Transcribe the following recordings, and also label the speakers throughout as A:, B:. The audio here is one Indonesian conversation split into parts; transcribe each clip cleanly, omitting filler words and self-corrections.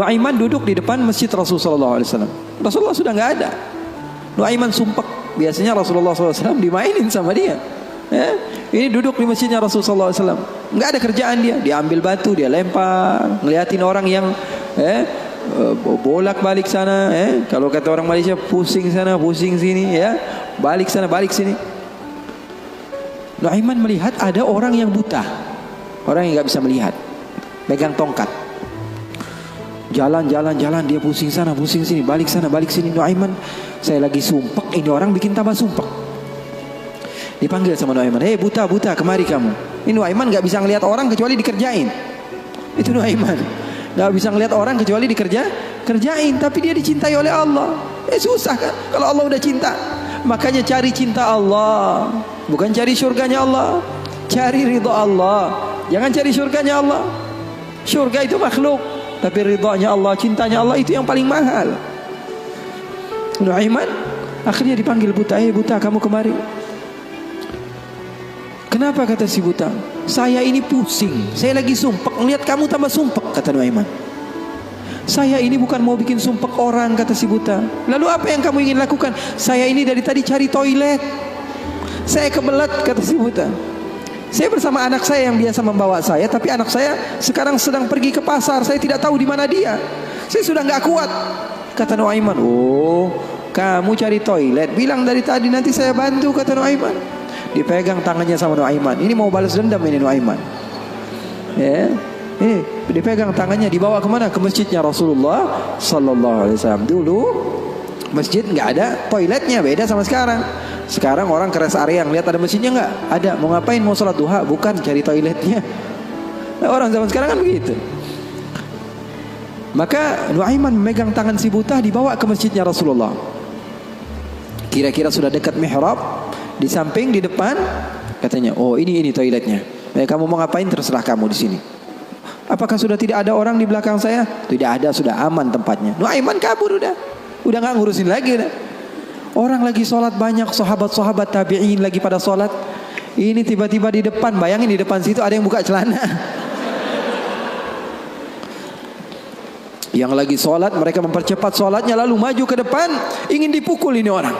A: Nuaiman duduk di depan masjid Rasulullah SAW. Rasulullah sudah nggak ada. Nuaiman sumpek. Biasanya Rasulullah SAW dimainin sama dia. Ini duduk di masjidnya Rasulullah SAW. Nggak ada kerjaan dia. Dia ambil batu, dia lempar, ngeliatin orang yang bolak balik sana. Kalau kata orang Malaysia, pusing sana, pusing sini, balik sana, balik sini. Nuaiman melihat ada orang yang buta, orang yang nggak bisa melihat, pegang tongkat. Jalan, dia pusing sana, pusing sini, balik sana, balik sini. Nuaiman, saya lagi sumpek, ini orang bikin tambah sumpek. Dipanggil sama Nuaiman, hei buta, kemari kamu. Ini Nuaiman gak bisa ngelihat orang kecuali dikerjain. Itu Nuaiman, gak bisa ngelihat orang kecuali kerjain. Tapi dia dicintai oleh Allah. Susah kan, kalau Allah udah cinta. Makanya cari cinta Allah, bukan cari surganya Allah. Cari ridha Allah, jangan cari surganya Allah. Surga itu makhluk, tapi ridhanya Allah, cintanya Allah itu yang paling mahal. Nuaiman akhirnya dipanggil buta, buta kamu kemari. Kenapa kata si buta? Saya ini pusing, saya lagi sumpek, ngelihat kamu tambah sumpek, kata Nuaiman. Saya ini bukan mau bikin sumpek orang, kata si buta. Lalu apa yang kamu ingin lakukan? Saya ini dari tadi cari toilet, saya kebelet, kata si buta. Saya bersama anak saya yang biasa membawa saya, tapi anak saya sekarang sedang pergi ke pasar. Saya tidak tahu di mana dia. Saya sudah nggak kuat, kata Nuaiman. Oh, kamu cari toilet, bilang dari tadi, nanti saya bantu, kata Nuaiman. Dipegang tangannya sama Nuaiman. Ini mau balas dendam ini Nuaiman. Dipegang tangannya, dibawa kemana? Ke masjidnya Rasulullah Sallallahu Alaihi Wasallam. Dulu masjid nggak ada toiletnya, beda sama sekarang. Sekarang orang ke rest area, ngeliat ada masjidnya nggak? Ada. Mau ngapain? Mau sholat duha? Bukan, cari toiletnya. Nah, orang zaman sekarang kan begitu. Maka Nuaiman memegang tangan si buta, dibawa ke masjidnya Rasulullah. Kira-kira sudah dekat mihrab, di samping, di depan, katanya, oh ini toiletnya. Kamu mau ngapain? Terserah kamu di sini. Apakah sudah tidak ada orang di belakang saya? Tidak ada, sudah aman tempatnya. Nuaiman kabur udah nggak ngurusin lagi udah. Orang lagi sholat banyak, sahabat-sahabat tabi'in lagi pada sholat. Ini tiba-tiba di depan, bayangin di depan situ ada yang buka celana. Yang lagi sholat, mereka mempercepat sholatnya, lalu maju ke depan, ingin dipukul ini orang.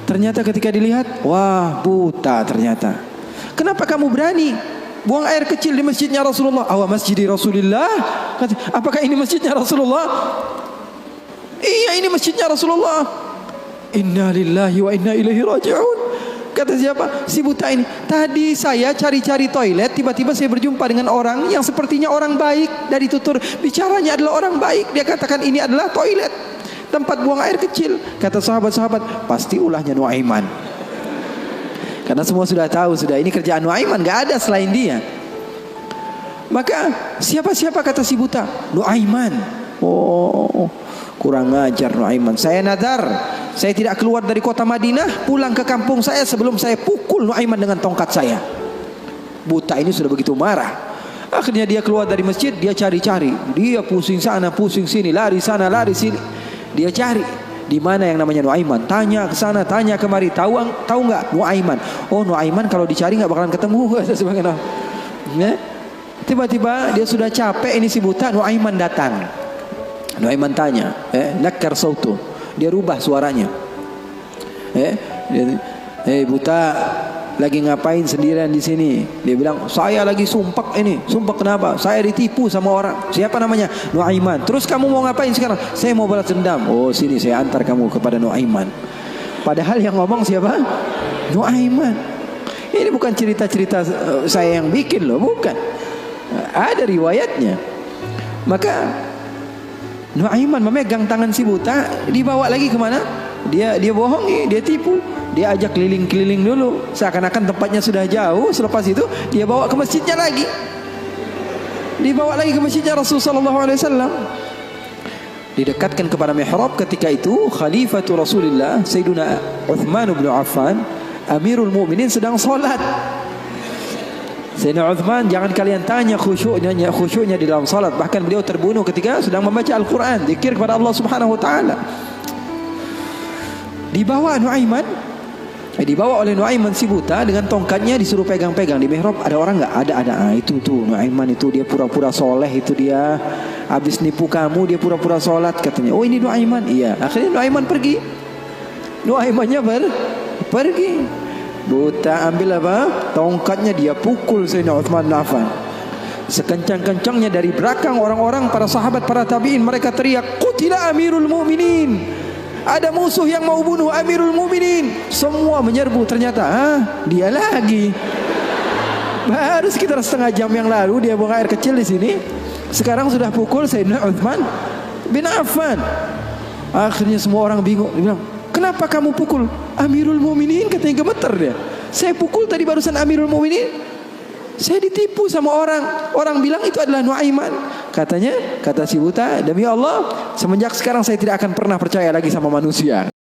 A: Ternyata ketika dilihat, wah buta ternyata. Kenapa kamu berani buang air kecil di masjidnya Rasulullah? Awa masjidi Rasulullah. Apakah ini masjidnya Rasulullah? Iya, ini masjidnya Rasulullah. Inna lillahi wa inna ilaihi raji'un. Kata siapa? Si buta ini. Tadi saya cari-cari toilet, tiba-tiba saya berjumpa dengan orang yang sepertinya orang baik. Dari tutur bicaranya adalah orang baik. Dia katakan ini adalah toilet, tempat buang air kecil. Kata sahabat-sahabat, pasti ulahnya Nuaiman. Karena semua sudah tahu, sudah ini kerjaan Nuaiman, gak ada selain dia. Maka siapa-siapa, kata si buta? Nuaiman. Oh, kurang ajar Nuaiman. Saya nadar, saya tidak keluar dari kota Madinah, pulang ke kampung saya sebelum saya pukul Nuaiman dengan tongkat saya. Buta ini sudah begitu marah. Akhirnya dia keluar dari masjid, dia cari-cari. Dia pusing sana, pusing sini, lari sana, lari sini. Dia cari di mana yang namanya Nuaiman. Tanya ke sana, tanya kemari. Tahu nggak Nuaiman? Oh, Nuaiman kalau dicari nggak bakalan ketemu. Tiba-tiba dia sudah capek, ini si buta. Nuaiman datang. Nuaiman tanya, nakar sautu. Dia rubah suaranya. Buta, lagi ngapain sendirian di sini? Dia bilang, saya lagi sumpek ini. Sumpek kenapa? Saya ditipu sama orang. Siapa namanya? Nuaiman. Terus kamu mau ngapain sekarang? Saya mau balas dendam. Oh, sini saya antar kamu kepada Nuaiman. Padahal yang ngomong siapa? Nuaiman. Ini bukan cerita-cerita saya yang bikin loh, bukan. Ada riwayatnya. Maka Nuaiman memegang tangan si buta, dibawa lagi kemana? Dia bohongi, dia tipu. Dia ajak keliling-keliling dulu, seakan-akan tempatnya sudah jauh. Selepas itu dia bawa ke masjidnya lagi. Dibawa lagi ke masjidnya Rasulullah SAW. Didekatkan kepada mihrab. Ketika itu Khalifatu Rasulullah Sayyiduna Uthman bin Affan, Amirul Mu'minin, sedang sholat. Sayyidina Uthman, jangan kalian tanya khusyuknya di dalam salat. Bahkan beliau terbunuh ketika sedang membaca Al-Quran, zikir kepada Allah Subhanahu Wa Taala. Dibawa Nuaiman Dibawa oleh Nuaiman si buta dengan tongkatnya, disuruh pegang-pegang di mihrab. Ada orang nggak? Ada. Itu tuh Nuaiman itu, dia pura-pura soleh itu dia. Habis nipu kamu dia pura-pura sholat katanya. Oh ini Nuaiman. Iya. Akhirnya Nuaiman pergi. Nuaimannya pergi. Buta ambil apa? Tongkatnya, dia pukul Sayyidina Utsman bin Affan. Sekencang-kencangnya dari belakang orang-orang, para sahabat, para tabi'in, mereka teriak, "Qutila Amirul Mukminin." Ada musuh yang mau bunuh Amirul Mukminin. Semua menyerbu. Ternyata dia lagi. Baru sekitar setengah jam yang lalu dia buang air kecil di sini. Sekarang sudah pukul Sayyidina Utsman bin Affan. Akhirnya semua orang bingung. Dia bilang, "Kenapa kamu pukul Amirul Mukminin?" Katanya gemeter dia. "Saya pukul tadi barusan Amirul Mukminin. Saya ditipu sama orang. Orang bilang itu adalah Nuaiman." Katanya, kata si buta, "Demi Allah, semenjak sekarang saya tidak akan pernah percaya lagi sama manusia."